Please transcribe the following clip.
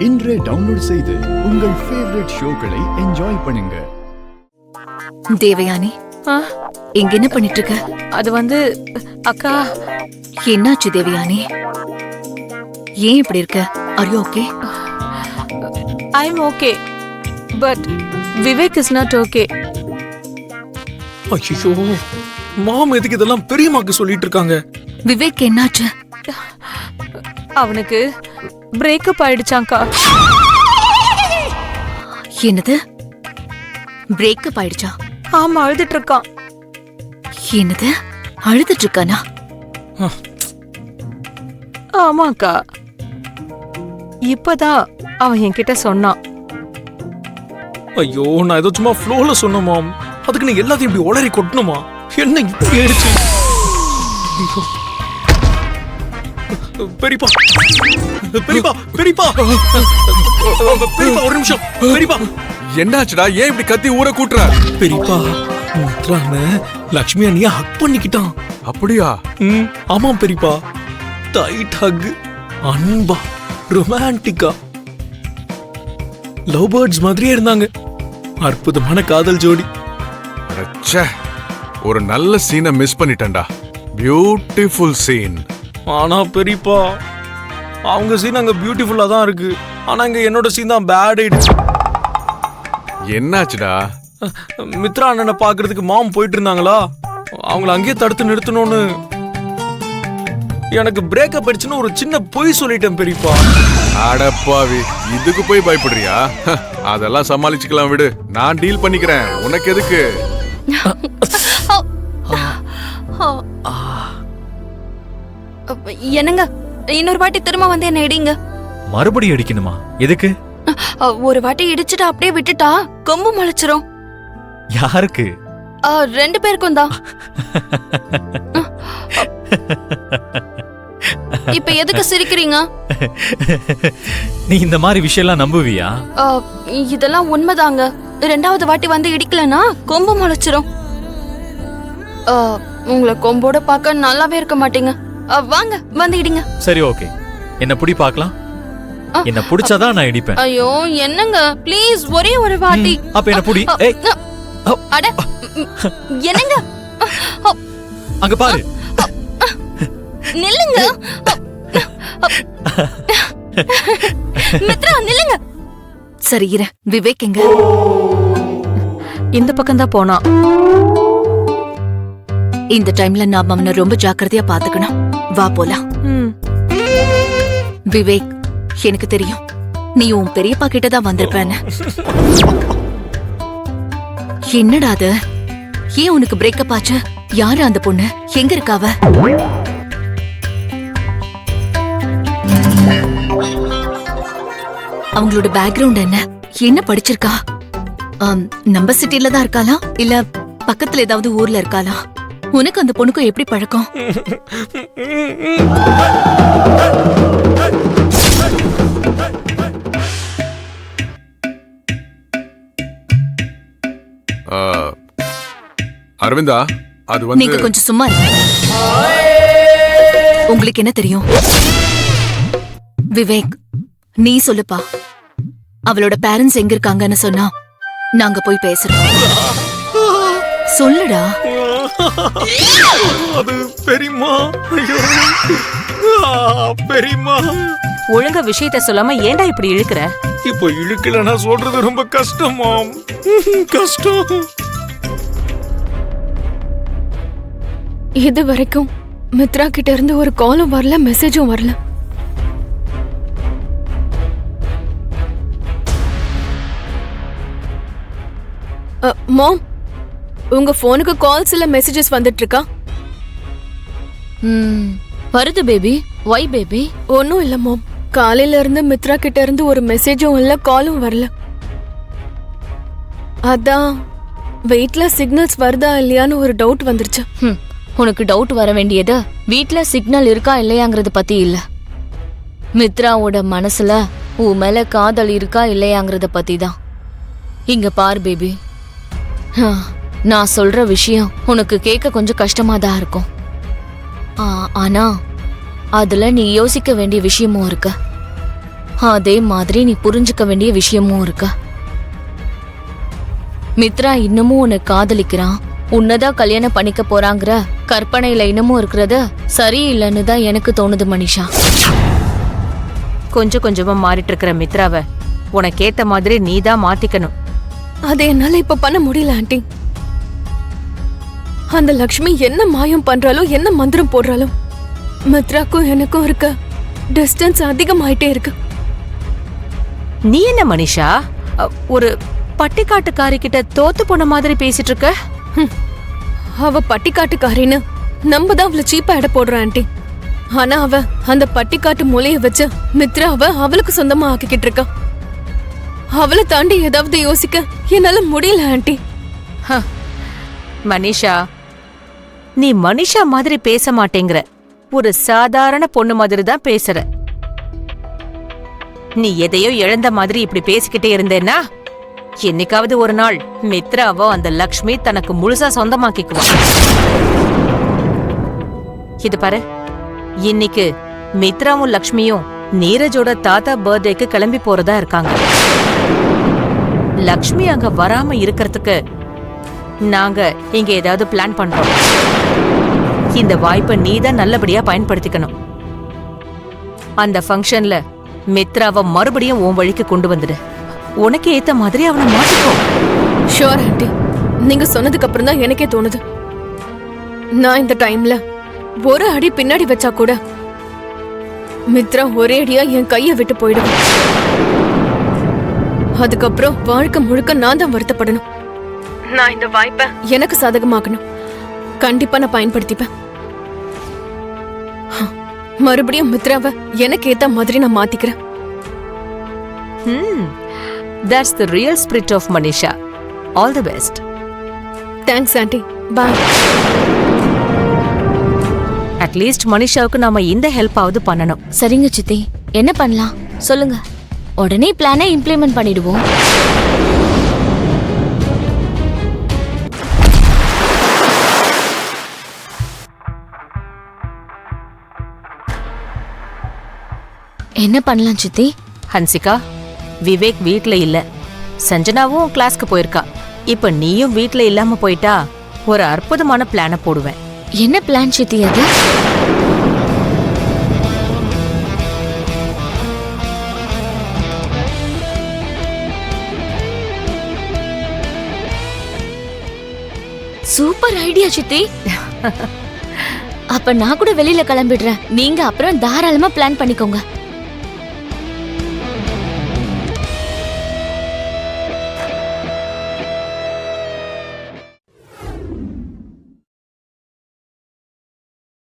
இன்றே டவுன்லோட் செய்து உங்கள் ஃபேவரட் ஷோக்களை என்ஜாய் பண்ணுங்க. தேவயானி, இங்க என்ன பண்ணிட்டு இருக்க? அது அக்கா. என்னாச்சு தேவயானி? ஏன் இப்படி இருக்க? Are you okay? I am okay, but Vivek is not okay. ஐயோ, மாம் எதுக்கு இதெல்லாம் பெரியம்மாக்கு சொல்லிட்டு இருக்காங்க? விவேக் என்னாச்சு? அவனுக்கு பிரேக்கப் ஆயிடுச்சாங்கா. என்னது? பிரேக்கப் ஆயிடுச்சா? ஆமா, அழுதுட்டு இருக்கான். என்னது? அழுதுட்டு இருக்கானா? ஆமாக்கா, இப்பதான் அவன் என்கிட்ட சொன்னான். ஐயோ, நான் ஏதோ சும்மா ஃப்ளோல சொன்ன மாம். அதுக்கு நீ எல்லாத்தையும் இப்படி உளறி கொட்டணுமா? என்ன இப்படி ஆயிடுச்சு? பெரியப்பா, பெரியப்பா, பெரியப்பா, பெரியப்பா, ஒரு நிமிஷம். பெரியப்பா, என்னாச்சுடா? ஏன் இப்படி கத்தி ஊரை கூட்டுற? பெரியப்பா, மித்ரான லட்சுமி அண்ணிய ஹக் பண்ணிக்கிட்டான். அப்படியா? ஆமாம் பெரியப்பா. டைட் ஹக், அன்பா, ரொமான்டிக்கா, லவ் பேர்ட்ஸ் மாதிரியே இருந்தாங்க. அற்புதமான காதல் ஜோடி. ச்சே, ஒரு நல்ல சீனை மிஸ் பண்ணிட்டேன்டா. Beautiful scene. ஆனா பெரியப்பா, அவங்க சீன் அங்க பியூட்டிஃபுல்லா தான் இருக்கு. ஆனா இங்க என்னோட சீன் தான் பேட் ஆயிடுச்சு. என்னாச்சுடா? மித்ரா அண்ணனை பாக்குறதுக்கு மாம் போயிட்டு இருந்தாங்களா, அவங்கள அங்கேயே தடுத்து நிறுத்தணும்னு எனக்கு பிரேக்கப் ஆயிடுச்சுன்னு ஒரு சின்ன பொய் சொல்லிட்டேன் பெரியப்பா. அடப்பாவி, இதுக்கு போய் பயப்படுறியா? அதெல்லாம் சமாளிச்சுக்கலாம், விடு. நான் டீல் பண்ணிக்கிறேன். உனக்கு எதுக்கு? என்னங்க, இன்னொரு வாட்டி திரும்ப வந்து என்ன இடிங்க. மறுபடியும் அடிக்கணுமா? எதுக்கு? ஒரு வாட்டி இடிச்சுட்டு அப்படியே விட்டுட்டா கொம்பு முளைச்சிரும். யாருக்கு? 2 பேருக்கும் தான். இப்ப எதுக்கு சிரிக்கிறீங்க? நீ இந்த மாதிரி விஷயம்லாம் நம்புவியா? இதெல்லாம் உண்மைதாங்க. 2வது வாட்டி வந்து இடிக்கலனா கொம்பு முளைச்சிரும். உங்களை கொம்போட பார்க்க நல்லாவே இருக்க மாட்டீங்க. வாங்க வந்து இடிங்க. சரி, ஓகே. என்ன புடி பார்க்கலாம். என்ன புடிச்சாதான் நான் இடிப்பேன். ஐயோ என்னங்க, ப்ளீஸ் ஒரே ஒரு வாட்டி. அப்ப என்ன புடி. அட என்னங்க, அங்க பாரு. நில்லுங்க. மித்ரா நில்லுங்க. சரி இரு. விவேக் எங்க? இந்த பக்கம் தான் போனான். இந்த டைம்ல நாம அவனை ரொம்ப ஜாக்கிரதையா பாத்துக்கணும். வா போலாம். விவேக், எனக்கு தெரியும் நீ உன் பெரியப்பா கிட்டதான் வந்திருப்பேன்னு. என்னடா அது? ஏன் உனக்கு பிரேக்கப் ஆச்சு? யாரு அந்த பொண்ணு? எங்க இருக்காவ? அவங்களோட பேக்ரவுண்ட் என்ன? என்ன படிச்சிருக்கா? நம்ம சிட்டில தான் இருக்காளா இல்ல பக்கத்துல ஏதாவது ஊர்ல இருக்காளா? உனக்கு அந்த பொண்ணுக்கும் எப்படி பழக்கம்? அரவிந்தா, அது வந்து நீங்க கொஞ்சம் சும்மா இருங்க. உங்களுக்கு என்ன தெரியும்? விவேக், நீ சொல்லுப்பா. அவளோட பேரண்ட்ஸ் எங்க இருக்காங்கன்னு சொன்னா நாங்க போய் பேசுறோம். சொல்லுடா. அது பெரியம்மா. பெரியம்மா, ஒழுங்கா விஷயத்த சொல்லாம ஏன்டா இப்படி இழுக்கிற? இப்போ இழுக்கலன்னா சொல்றது ரொம்ப கஷ்டமாம். கஷ்டம். இது வரைக்கும் மித்ரா கிட்ட இருந்து ஒரு காலும் வரல, மெசேஜும் வரல. மாம், உங்க போனுக்கு கால்ஸ் இல்ல மெசேஜஸ் வந்துட்டு இருக்கா? வருது பேபி. வை பேபி? ஒன்னும் இல்ல மாம். காலையில இருந்து மித்ரா கிட்ட இருந்து ஒரு மெசேஜும் இல்ல, காலும் வரல. அதான் வெயிட்ல சிக்னல்ஸ் வருதா இல்லையான்னு ஒரு டவுட் வந்துருச்சு. உனக்கு டவுட் வர வேண்டியது வீட்ல சிக்னல் இருக்கா இல்லையாங்கிறத பத்தி இல்ல, மித்ராவோட மனசுல உன் மேல காதல் இருக்கா இல்லையாங்கிறத பத்தி தான். இங்க பார் பேபி, நான் சொல்ற விஷயம் உனக்கு கேட்க கொஞ்சம் கஷ்டமா தான் இருக்கும். ஆனா அதுல நீ யோசிக்க வேண்டிய விஷயமும் இருக்கு. அதே மாதிரி நீ புரிஞ்சுக்க வேண்டிய விஷயமும் இருக்கு. மித்ரா இன்னமும் உன்னை காதலிக்கிறான், உன்னதான் கல்யாணம் பண்ணிக்க போறாங்கிற கற்பனையில இன்னமும் இருக்கிறது சரியில்லைன்னு தான் எனக்கு தோணுது மனிஷா. கொஞ்சம் கொஞ்சமா மாறிட்டு இருக்கிற மித்ராவை உனக்கேத்த மாதிரி நீ தான் மாத்திக்கணும். அதை என்னால இப்ப பண்ண முடியல ஆண்டி. அந்த லக்ஷ்மி என்ன மாயம் பண்றாலோ, என்ன மந்திரம் போடுறாலோ, மித்ராக்கும் எனக்கும் இருக்க டிஸ்டன்ஸ் அதிகமாயிட்டே இருக்கு. நீ என்ன மனிஷா ஒரு பட்டிக்காட்டுக்காரி கிட்ட தோத்து போன மாதிரி பேசிட்டு இருக்க? அவ பட்டிக்காட்டுக்காரின்னு நம்ம தான் அவளை சீப்பா எடை போடுறோம் ஆண்டி. ஆனா அவ அந்த பட்டிக்காட்டு மூலைய வச்சு மித்ராவை அவளுக்கு சொந்தமா ஆக்கிக்கிட்டு இருக்கா. அவளை தாண்டி ஏதாவது யோசிக்க என்னால முடியல ஆண்டி. மனிஷா, நீ மனிஷா மாதிரி பேச மாட்டேங்கிற, ஒரு சாதாரண பொண்ணு மாதிரி தான் பேசுற. நீ எதையோ இழந்த மாதிரி இப்படி பேசிக்கிட்டே இருந்தேன்னா என்னைக்காவது ஒரு நாள் மித்ராவோ அந்த லக்ஷ்மி தனக்கு முழுசா சொந்தமாக்கிக்குவா. இது பாரு, இன்னைக்கு மித்ராவும் லக்ஷ்மியும் நீரஜோட தாத்தா பர்த்டேக்கு கிளம்பி போறதா இருக்காங்க. லக்ஷ்மி அங்க வராம இருக்கிறதுக்கு நாங்க இங்க ஏதாவது பிளான் பண்றோம். இந்த வாய்ப்பை நீ தான் நல்லபடியா பயன்படுத்திக்கணும். அந்த ஃபங்க்ஷன்ல மித்ராவை மறுபடியும் உன் வழிக்கு கொண்டு வந்துடு. உனக்கு ஏத்த மாதிரி அவனை மாத்திக்கோ. ஷோர் ஆண்டி, நீங்க சொன்னதுக்கு அப்புறம் தான் எனக்கே தோணுது. நான் இந்த டைம்ல ஒரு அடி பின்னாடி வச்சா கூட மித்ரா ஒரே அடியா என் கைய விட்டு போயிடுவேன். அதுக்கப்புறம் வாழ்க்கை முழுக்க நான் தான் வருத்தப்படணும். நான் இந்த வாய்ப்பை எனக்கு சாதகமாக்கணும். கண்டிப்பா நான் பயன்படுத்திப்பேன். மறுபடியும் மித்ராவை எனக்கு ஏத்த மாதிரி நான் மாத்திக்கிறேன். That's the real spirit of Manisha. All the best. Thanks aunty. Bye. At least மனிஷாவுக்கு நாம இந்த ஹெல்ப் ஆவது பண்ணணும். சரிங்க சித்தி, என்ன பண்ணலாம் சொல்லுங்க, உடனே பிளானை இம்ப்ளிமெண்ட் பண்ணிடுவோம். என்ன பண்ணலாம் சித்தி? ஹன்சிகா, விவேக் வீட்ல இல்ல, சஞ்சனாவும் கிளாஸ்க்கு போயிருக்கா. இப்ப நீயும் வீட்ல இல்லாம போயிட்டா ஒரு அற்புதமான பிளான போடுவேன். என்ன பிளான் சித்தி அது? சூப்பர் ஐடியா சித்தி. அப்ப நான் கூட வெளியில கிளம்பிடுறேன், நீங்க அப்புறம் தாராளமா பிளான் பண்ணிக்கோங்க.